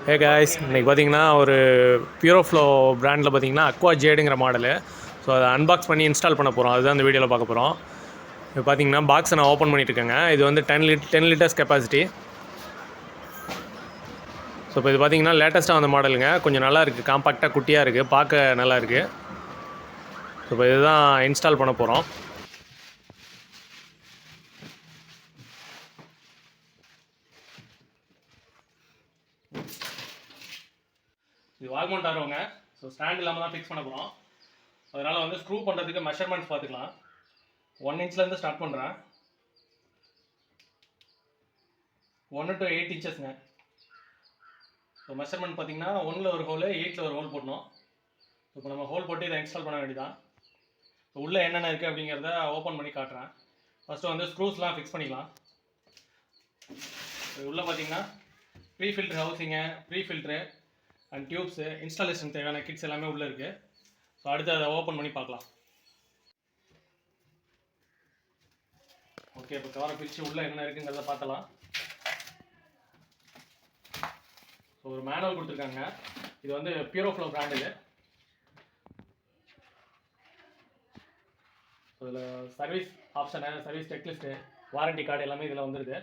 Hey guys, இன்றைக்கி பார்த்தீங்கன்னா ஒரு பியூரோஃப்ளோ பிராண்டில் பார்த்தீங்கன்னா அக்வா ஜேடுங்கிற மாடலு. ஸோ அதை அன்பாக்ஸ் பண்ணி இன்ஸ்டால் பண்ண போகிறோம். அதுதான் இந்த வீடியோவில் பார்க்க போகிறோம். இப்போ பார்த்தீங்கன்னா பாக்ஸை நான் ஓப்பன் பண்ணிட்டுருக்கேங்க. இது வந்து 10 லிட்டர்ஸ் கெப்பாசிட்டி. ஸோ இப்போ இது பார்த்தீங்கன்னா லேட்டஸ்ட்டாக வந்த மாடலுங்க. கொஞ்சம் நல்லா இருக்குது, காம்பாக்டாக குட்டியாக இருக்குது, பார்க்க நல்லா இருக்குது. ஸோ இப்போ இதுதான் இன்ஸ்டால் பண்ண போகிறோம். இது வால் மவுண்ட் ஆகிறவங்க. ஸோ ஸ்டாண்ட் இல்லாமல் தான் ஃபிக்ஸ் பண்ண போகிறோம். அதனால் வந்து ஸ்க்ரூ பண்ணுறதுக்கு மெஷர்மெண்ட்ஸ் பார்த்துக்கலாம். 1 இன்ச்லேருந்து ஸ்டார்ட் பண்ணுறேன். 1 to 8 இன்ச்சஸ்ங்க. ஸோ மெஷர்மெண்ட் பார்த்தீங்கன்னா 1ல் ஒரு ஹோலு, 8ல் ஒரு ஹோல் போடணும். ஸோ இப்போ நம்ம ஹோல் போட்டு இதை இன்ஸ்டால் பண்ண வேண்டியதான். ஸோ உள்ளே என்னென்ன இருக்குது அப்படிங்கிறத ஓப்பன் பண்ணி காட்டுறேன். ஃபஸ்ட்டு வந்து ஸ்க்ரூஸ்லாம் ஃபிக்ஸ் பண்ணிக்கலாம். உள்ளே பார்த்தீங்கன்னா pre filter housing, pre filter and tubes, installation தேவையான கிட்ஸ் எல்லாமே உள்ளே இருக்குது. ஸோ அடுத்து அதை ஓப்பன் பண்ணி பார்க்கலாம். ஓகே, இப்போ கவரை பிரித்து உள்ளே என்ன இருக்குங்கிறத பார்த்தலாம். ஸோ ஒரு மேனுவல் கொடுத்துருக்காங்க. இது வந்து பியூரோஃப்ளோ பிராண்ட். இது இதில் service option, service checklist, warranty card எல்லாமே இதில் வந்துடுது.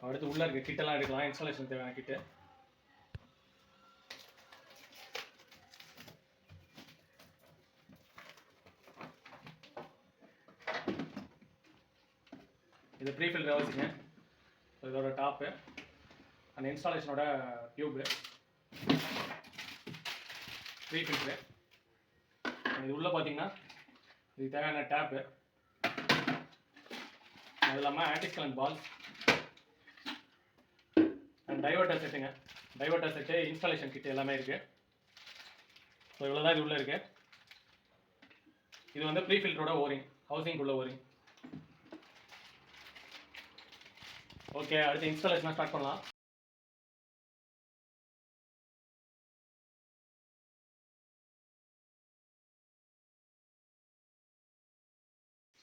அடுத்து உள்ளே இருக்க கிட்டெல்லாம் எடுக்கலாம், இன்ஸ்டாலேஷன் தேவையான கிட்டு. இது ப்ரீ ஃபில்டர் ஹவுசிங்க. இதோட டாப்பு அந்த இன்ஸ்டாலேஷனோட டியூபு, ப்ரீ ஃபில்ட்ரு. இது உள்ளே பார்த்தீங்கன்னா இதுக்கு தேவையான டேப்பு, அது இல்லாமல் ஆன்டிஸ்கலன் பால் அண்ட் டைவர்ட்டர் செட்டுங்க. டைவர்ட்டர் செட்டு, இன்ஸ்டாலேஷன் கிட் எல்லாமே இருக்குது. ஸோ இவ்வளோ தான் இது உள்ளே இருக்குது. இது வந்து ப்ரீ ஃபில்டரோட ஓரிங், ஹவுசிங் உள்ள ஓரிங். ஓகே, அடுத்து இன்ஸ்டாலேஷனாக ஸ்டார்ட் பண்ணலாம்.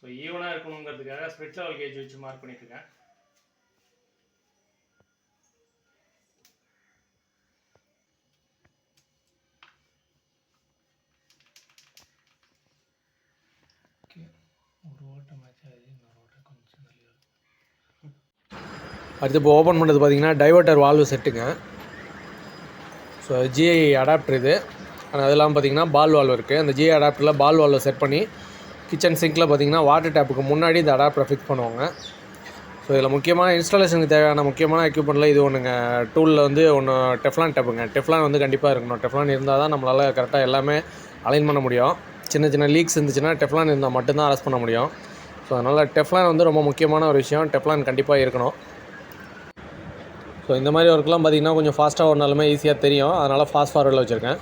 ஸோ ஈவனாக இருக்கணுங்கிறதுக்காக ஸ்ப்ரிட் லெவல் கேஜ் வச்சு மார்க் பண்ணிட்டுருக்கேன். அடுத்து இப்போ ஓப்பன் பண்ணுறது பார்த்தீங்கன்னா டைவர்ட்டர் வால்வு செட்டுங்க. ஸோ ஜிஐ அடாப்டர் இது. அது இல்லாமல் பார்த்தீங்கன்னா பால் வால்வு இருக்குது. அந்த ஜிஐ அடாப்டரில் பால் வால்வை செட் பண்ணி கிச்சன் சிங்கில் பார்த்தீங்கன்னா வாட்டர் டேப்புக்கு முன்னாடி இந்த அடாப்டரை ஃபிக்ஸ் பண்ணுவாங்க. ஸோ இதில் முக்கியமான இன்ஸ்டாலேஷனுக்கு தேவையான முக்கியமான எக்யூப்மெண்ட்டில் இது ஒன்றுங்க. டூலில் வந்து ஒன்று டெஃப்லான் டேப்புங்க. டெஃப்லான் வந்து கண்டிப்பாக இருக்கணும். டெஃப்லான் இருந்தால் தான் நம்மளால் கரெக்டாக எல்லாமே அலைன் பண்ண முடியும். சின்ன சின்ன லீக்ஸ் இருந்துச்சுன்னா டெஃப்லான் இருந்தால் மட்டும்தான் அரெஸ்ட் பண்ண முடியும். ஸோ அதனால் டெஃப்லான் வந்து ரொம்ப முக்கியமான ஒரு விஷயம். டெஃப்லான் கண்டிப்பாக இருக்கணும். ஸோ இந்த மாதிரி ஒர்க்லாம் பார்த்திங்கன்னா கொஞ்சம் ஃபாஸ்ட்டாக ஓடினாலுமே ஈஸியாக தெரியும். அதனால் ஃபாஸ்ட் ஃபார்வர்டில் வச்சுருக்கேன்.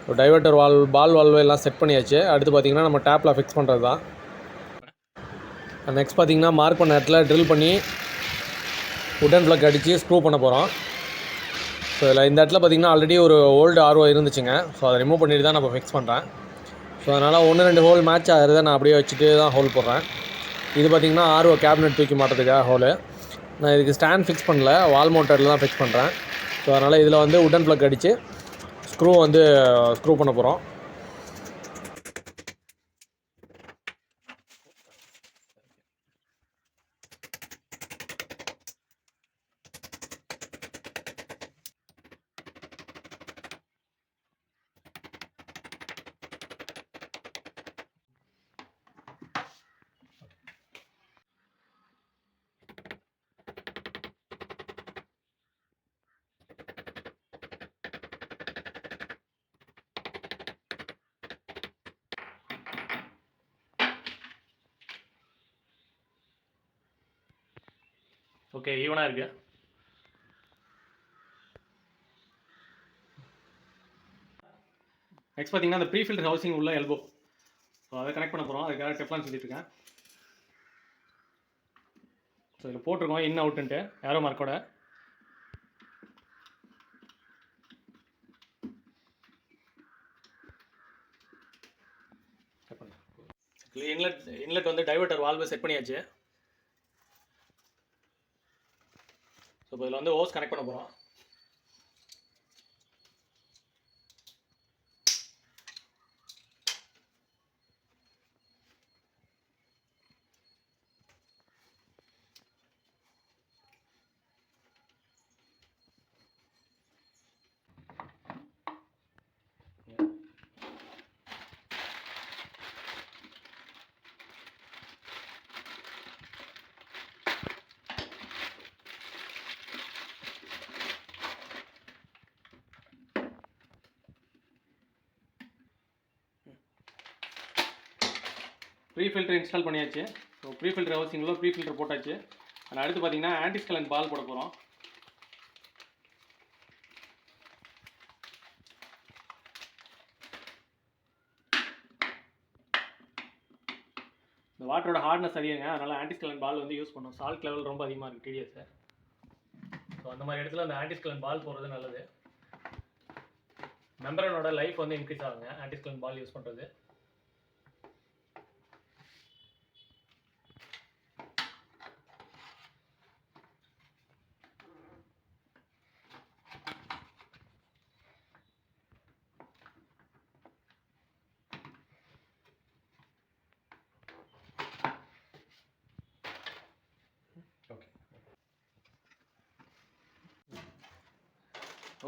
ஸோ டைவர்ட்டர் பால் வால்வு எல்லாம் செட் பண்ணியாச்சு. அடுத்து பார்த்திங்கன்னா நம்ம டேப்பில் ஃபிக்ஸ் பண்ணுறது தான். நெக்ஸ்ட் பார்த்திங்கன்னா மார்க் பண்ண இடத்துல ட்ரில் பண்ணி உடன் ப்ளக் அடித்து ஸ்க்ரூ பண்ண போகிறோம். ஸோ இதில் இந்த இடத்துல பார்த்திங்கன்னா ஆல்ரெடி ஒரு ஓல்டு ஆர்ஓ இருந்துச்சுங்க. ஸோ அதை ரிமூவ் பண்ணிட்டு தான் நம்ம ஃபிக்ஸ் பண்ணுறேன். ஸோ அதனால் 1-2 ஹோல் மேட்ச் ஆகிறத நான் அப்படியே வச்சுட்டு தான் ஹோல் போடுறேன். இது பார்த்திங்கன்னா ஆர்ஓ கேபினெட் தூக்கி மாட்டுறதுக்காக ஹோலு. நான் இதுக்கு ஸ்டாண்ட் ஃபிக்ஸ் பண்ணல, வால் மவுண்டரில் தான் ஃபிக்ஸ் பண்ணுறேன். ஸோ அதனால் இதில் வந்து உடன் ப்ளக் அடித்து ஸ்க்ரூ பண்ண போகிறோம். ஓகே, ஈவனாக இருக்குது. நெக்ஸ்ட் பார்த்தீங்கன்னா அந்த ப்ரீ ஃபில்டர் ஹவுசிங் உள்ள எல்போ. ஸோ அதை கனெக்ட் பண்ண போகிறோம். அதுக்காக டெஃப்லான் சொல்லிட்டுருக்கேன். ஸோ இதில் போட்டிருக்கோம் இன் அவுட்டுன்ட்டு ஏரோ மார்க்கோட. இன்லெட் வந்து டைவர்ட்டர் வால்வு செட் பண்ணியாச்சு. ஸோ இப்போ இதில் வந்து ஓஸ் கனெக்ட் பண்ண போகிறோம். ப்ரீ ஃபில்டர் இன்ஸ்டால் பண்ணியாச்சு. ஸோ ப்ரீ ஃபில்டர் ஹவுசிங்கில் ப்ரீ ஃபில்டர் போட்டாச்சு. அதில் அடுத்து பார்த்தீங்கன்னா ஆன்டிஸ்கலன் பால் போட போகிறோம். இந்த வாட்டரோட ஹார்ட்னஸ் அதிகங்க, அதனால் ஆன்டிஸ்கலன் பால் வந்து யூஸ் பண்ணோம். சால்ட் லெவல் ரொம்ப அதிகமாக இருக்குது டிடிஎஸ். ஸோ அந்த மாதிரி இடத்துல அந்த ஆன்டிஸ்கலன் பால் போடுறது நல்லது. மெம்பரனோட லைஃப் வந்து இன்க்ரீஸ் ஆகுங்க ஆன்டிஸ்கலன் பால் யூஸ் பண்ணுறது.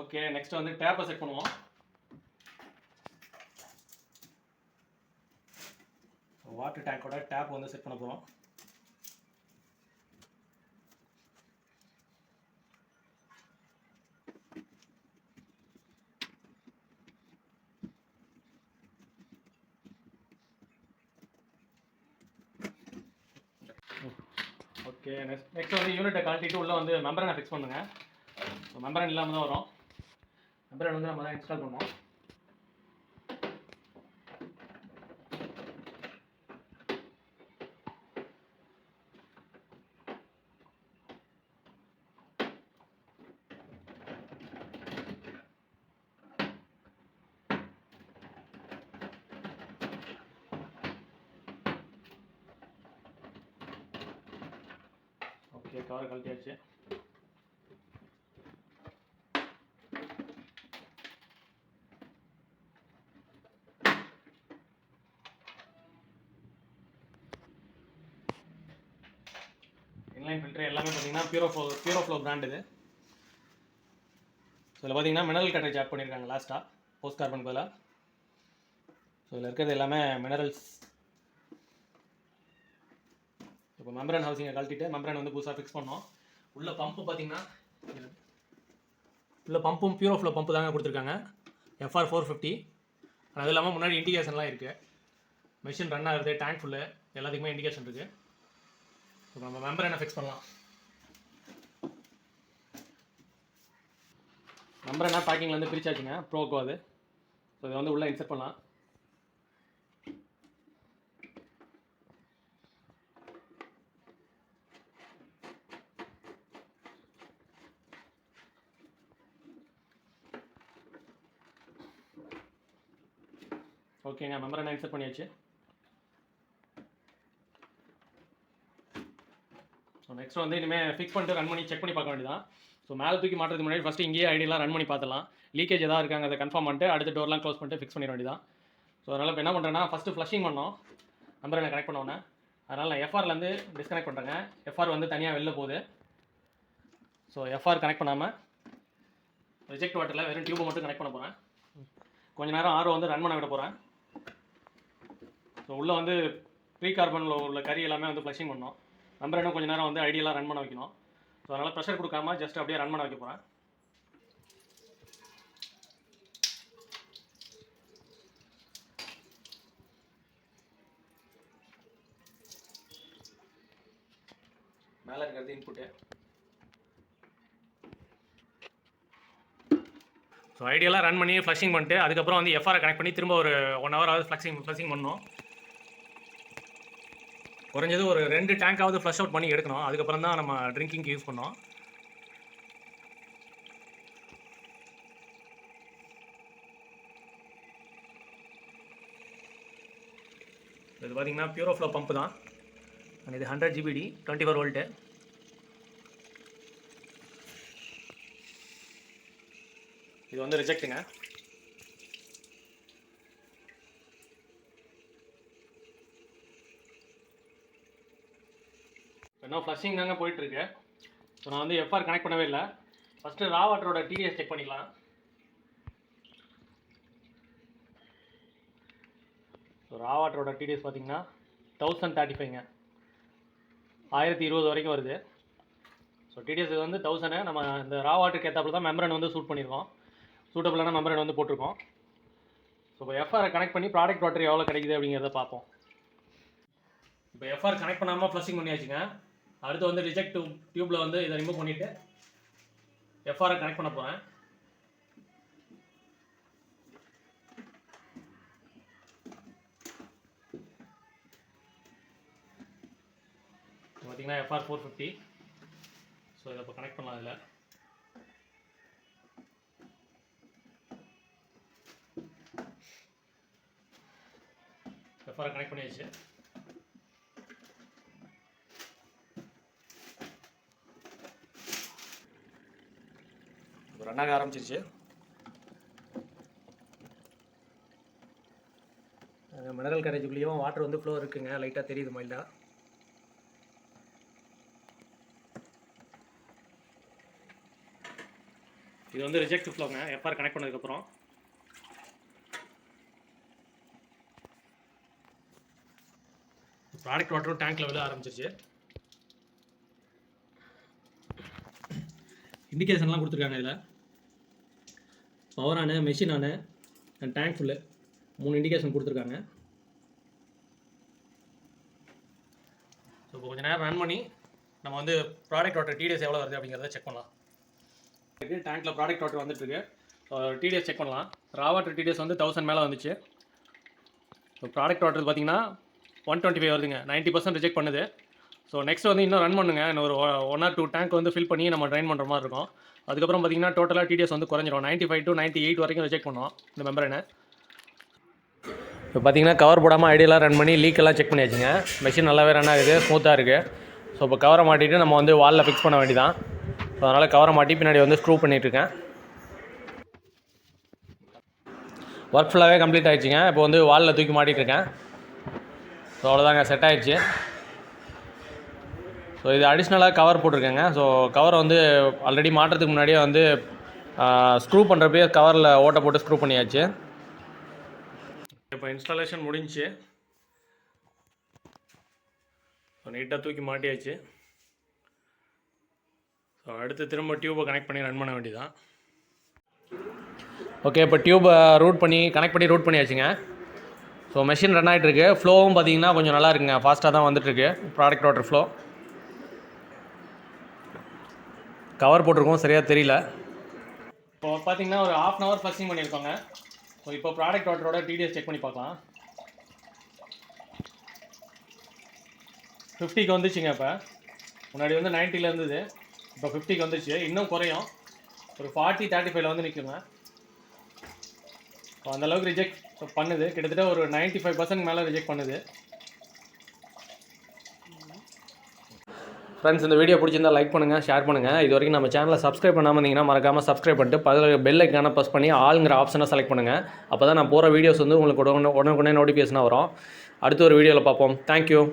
ஓகே, நெக்ஸ்ட் வந்து டேப்பை செட் பண்ணுவோம். வாட்டர் டேங்கோட டேப் வந்து செட் பண்ண போகிறோம். ஓகே, நெக்ஸ்ட் வந்து யூனிட்டை கழட்டிட்டு உள்ளே வந்து மெம்பரனை ஃபிக்ஸ் பண்ணுங்க. மெம்பரன் இல்லாமல் தான் வரும். மெம்பரன் வந்து நம்ம தான் இன்ஸ்டால் பண்ணுவோம். ஓகே, கவரை கழட்டியாச்சு. இன்லைன் ஃபில்டர் எல்லாமே பார்த்தீங்கன்னா பியூரோஃப்ளோ பிராண்ட் இது. ஸோ இதில் பார்த்தீங்கன்னா மினரல் கட்டேஜ் ஆட் பண்ணியிருக்காங்க லாஸ்ட்டாக போஸ்ட் கார்பன் பதிலாக. ஸோ இதில் இருக்கிறது எல்லாமே மினரல்ஸ். இப்போ மெம்பரன் ஹவுசிங்கை கழட்டிட்டு மெம்பரன் வந்து புதுசாக ஃபிக்ஸ் பண்ணோம். உள்ள பம்பு பார்த்தீங்கன்னா உள்ள பம்பும் பியூரோஃப்ளோ பம்பு தாங்க கொடுத்துருக்காங்க, FR 450. அது இல்லாமல் முன்னாடி இண்டிகேஷன்லாம் இருக்குது. மெஷின் ரன் ஆகுது, டேங்க் ஃபுல்லு, எல்லாத்துக்குமே இண்டிகேஷன் இருக்குது. இப்போ நம்ம மெம்பரனை ஃபிக்ஸ் பண்ணலாம். மெம்பரனா பேக்கிங்லேருந்து பிரிச்சாச்சுங்க, ப்ரோக்கோ அது. ஸோ இதை வந்து உள்ளே இன்சர்ட் பண்ணலாம். ஓகேங்க, மெம்பரனை இன்சர்ட் பண்ணியாச்சு. ஸோ நெக்ஸ்ட் வந்து இனிமேல் ஃபிக்ஸ் பண்ணிட்டு ரன் பண்ணி செக் பண்ணி பார்க்க வேண்டியதான். ஸோ மேலே தூக்கி மாட்டுறதுக்கு முன்னாடி ஃபஸ்ட்டு இங்கேயே ஐடியெலாம் ரன் பண்ணி பார்த்துலாம். லீக்கேஜ் எதாவது இருக்காங்க அதை கன்ஃபார்ம் பண்ணிட்டு அடுத்த டோர்லாம் க்ளோஸ் பண்ணிட்டு ஃபிக்ஸ் பண்ணிட வேண்டியதான். ஸோ அதனால் இப்போ என்ன பண்ணுறேன்னா ஃபஸ்ட்டு ஃப்ளஷிங் பண்ணோம் மெம்பரனை கனெக்ட் பண்ணோன்னே. அதனால் நான் FRலேருந்து டிஸ்கனெக்ட் பண்ணுறேங்க. FR வந்து தனியாக வெளில போகுது. ஸோ FR கனெக்ட் பண்ணாமல் ரிஜெக்ட் வாட்டரில் வெறும் டியூபை மட்டும் கனெக்ட் பண்ண போகிறேன். கொஞ்சம் நேரம் RO வந்து ரன் பண்ண விட போகிறேன். ஸோ உள்ளே வந்து ப்ரீ கார்பனில் உள்ள கறி எல்லாமே வந்து ஃப்ளஷிங் பண்ணோம். மெம்பரனும் கொஞ்சம் நேரம் வந்து ஐடியெல்லாம் ரன் பண்ண வைக்கணும். ஸோ அதனால் ப்ரெஷர் கொடுக்காம ஜஸ்ட் அப்படியே ரன் பண்ண வைக்க போகிறேன். மேலே இருக்கிறது இன்புட்டு. ஸோ ஐடியெல்லாம் ரன் பண்ணி ஃப்ளஷிங் பண்ணிட்டு அதுக்கப்புறம் வந்து FR கனெக்ட் பண்ணி திரும்ப ஒரு 1 hour ஆகுது ஃப்ளஷிங் பண்ணணும். குறைஞ்சது ஒரு 2 டேங்காவது ஃப்ளஷ் அவுட் பண்ணி எடுக்கணும். அதுக்கப்புறம் தான் நம்ம ட்ரிங்கிங்க்கு யூஸ் பண்ணோம். இது பார்த்தீங்கன்னா பியூரோஃப்ளோ பம்ப் தான். இது 100 GBD 24 வோல்ட்டு. இது வந்து ரிஜெக்ட்டுங்க. இன்னும் ஃப்ளஷிங் தாங்க போயிட்டுருக்கு. ஸோ நான் வந்து எஃப்ஆர் கனெக்ட் பண்ணவே இல்லை. ஃபஸ்ட்டு ரா வாட்டரோட டிடிஎஸ் செக் பண்ணிக்கலாம். ஸோ ரா வாட்டரோட டிடிஎஸ் பார்த்தீங்கன்னா 1035ங்க, 1020 வரைக்கும் வருது. ஸோ டிடிஎஸ் வந்து 1000. நம்ம இந்த ரா வாட்டருக்கு ஏற்றாப்புல தான் மெம்பரன் வந்து சூட் பண்ணியிருக்கோம். சூட்டபிளான மெம்பரன் வந்து போட்டிருக்கோம். ஸோ இப்போ எஃப்ஆரை கனெக்ட் பண்ணி ப்ராடக்ட் வாட்டர் எவ்வளோ கிடைக்குது அப்படிங்கிறத பார்ப்போம். இப்போ எஃப்ஆர் கனெக்ட் பண்ணாமல் ஃப்ளஷிங் பண்ணியாச்சுங்க. அடுத்து வந்து ரிஜெக்ட் டியூப்பில் வந்து இதை ரிமூவ் பண்ணிவிட்டு எஃப்ஆரை கனெக்ட் பண்ண போகிறேன். பார்த்தீங்கன்னா எஃப்ஆர் 450. ஸோ இதை இப்போ கனெக்ட் பண்ணலாம். இதில் எஃப்ஆரை கனெக்ட் பண்ணியாச்சு. ரன் ஆக ஆரம்பிச்சிருச்சு. மினரல் கேரேஜுக்குள்ளேயும் வாட்டர் வந்து ஃப்ளோ இருக்குங்க, லைட்டாக தெரியுது மைல்டாக. இது வந்து ரிஜெக்ட் ஃப்ளோங்க எஃப்ஆர் கனெக்ட் பண்ணதுக்கப்புறம். ப்ராடக்ட் வாட்டரும் டேங்க் லெவலில் ஆரம்பிச்சிருச்சு. இண்டிகேஷன்லாம் கொடுத்துருக்காங்க. இதில் பவரானு, மெஷினானு, டேங்க் ஃபுல்லு 3 இண்டிகேஷன் கொடுத்துருக்காங்க. ஸோ இப்போ கொஞ்சம் நேரம் ரன் பண்ணி நம்ம வந்து ப்ராடக்ட் வாட்டர் டிடிஎஸ் எவ்வளோ வருது அப்படிங்கிறத செக் பண்ணலாம். டேங்க்கில் ப்ராடக்ட் வாட்டர் வந்துட்டுருக்கு. ஸோ டிடிஎஸ் செக் பண்ணலாம். ரா வாட்டர் டிடிஎஸ் வந்து 1000 மேலே வந்துச்சு. ஸோ ப்ராடக்ட் வாட்டர் பார்த்தீங்கன்னா 125 வருதுங்க. 90% ரிஜெக்ட் பண்ணுது. ஸோ நெக்ஸ்ட் வந்து இன்னும் ரன் பண்ணுங்க. இன்னும் ஒரு 1 or 2 டேங்க் வந்து ஃபில் பண்ணி நம்ம ட்ரைன் பண்ணுற மாதிரி இருக்கும். அதுக்கப்புறம் பார்த்தீங்கன்னா டோட்டலாக டிடிஎஸ் வந்து குறைஞ்சிரும். 95 to 98 வரைக்கும் ரிஜெக்ட் பண்ணுவோம் இந்த மெம்பரனை. இப்போ பார்த்தீங்கன்னா கவர் போடாமல் ஐடியெல்லாம் ரன் பண்ணி லீக்கெல்லாம் செக் பண்ணியாச்சுங்க. மெஷின் நல்லாவே ரன் ஆகுது, ஸ்மூத்தாக இருக்குது. ஸோ இப்போ கவரை மாட்டிட்டு நம்ம வந்து வாலில் ஃபிக்ஸ் பண்ண வேண்டியதான். ஸோ அதனால் கவரை மாட்டி பின்னாடி வந்து ஸ்க்ரூ பண்ணிகிட்ருக்கேன். ஒர்க் ஃபுல்லாகவே கம்ப்ளீட் ஆகிடுச்சிங்க. இப்போ வந்து வாலில் தூக்கி மாட்டிகிட்ருக்கேன். ஸோ அவ்வளோதாங்க, செட் ஆகிடுச்சு. ஸோ இது அடிஷ்னலாக கவர் போட்டிருக்கேங்க. ஸோ கவரை வந்து ஆல்ரெடி மாட்டுறதுக்கு முன்னாடியே வந்து ஸ்க்ரூ பண்ணுறப்பே கவரில் ஓட்டை போட்டு ஸ்க்ரூ பண்ணியாச்சு. இப்போ இன்ஸ்டாலேஷன் முடிஞ்சு ஸோ நீட்டாக தூக்கி மாட்டியாச்சு. ஸோ அடுத்து திரும்ப டியூப்பை கனெக்ட் பண்ணி ரன் பண்ண வேண்டியதான். ஓகே, இப்போ டியூப்பை ரூட் பண்ணி கனெக்ட் பண்ணி ரூட் பண்ணியாச்சுங்க. ஸோ மெஷின் ரன் ஆகிட்டுருக்கு. ஃப்ளோவும் பார்த்தீங்கன்னா கொஞ்சம் நல்லா இருக்குங்க, ஃபாஸ்ட்டாக தான் வந்துட்டுருக்கு ப்ராடக்ட் வாட்டர் ஃப்ளோ. கவர் போட்டிருக்கோம், சரியாக தெரியல. இப்போ பார்த்தீங்கன்னா ஒரு 1/2 hour ஃப்ளஷிங் பண்ணியிருக்கோங்க. ஸோ இப்போ ப்ராடக்ட் வாட்டரோட டிடிஎஸ் செக் பண்ணி பார்க்கலாம். 50க்கு வந்துச்சுங்க. இப்போ முன்னாடி வந்து 90ல் இருந்தது, இப்போ 50க்கு வந்துச்சு. இன்னும் குறையும், ஒரு 40-35 வந்து நிற்குங்க. ஸோ அந்தளவுக்கு ரிஜெக்ட் பண்ணுது. கிட்டத்தட்ட ஒரு 95% மேலே ரிஜெக்ட் பண்ணுது. ஃப்ரெண்ட்ஸ், இந்த வீடியோ பிடிச்சிருந்தால் லைக் பண்ணுங்கள், ஷேர் பண்ணுங்கள். இது வரைக்கும் நம்ம சேனலை சப்ஸ்கிரைப் பண்ணாமல் இருந்தீங்கன்னா மறக்காமல் சப்ஸ்கிரைப் பண்ணிட்டு பதில் பெல் ஐக்கானை ப்ரெஸ் பண்ணி ஆளுங்கிற ஆப்ஷனை செலக்ட் பண்ணுங்கள். அப்போ தான் நான் போகிற வீடியோஸ் வந்து உங்களுக்கு உடனே நோட்டிஃபிகேஷனாக வரும். அடுத்த ஒரு வீடியோவில் பார்ப்போம். தேங்க்யூ.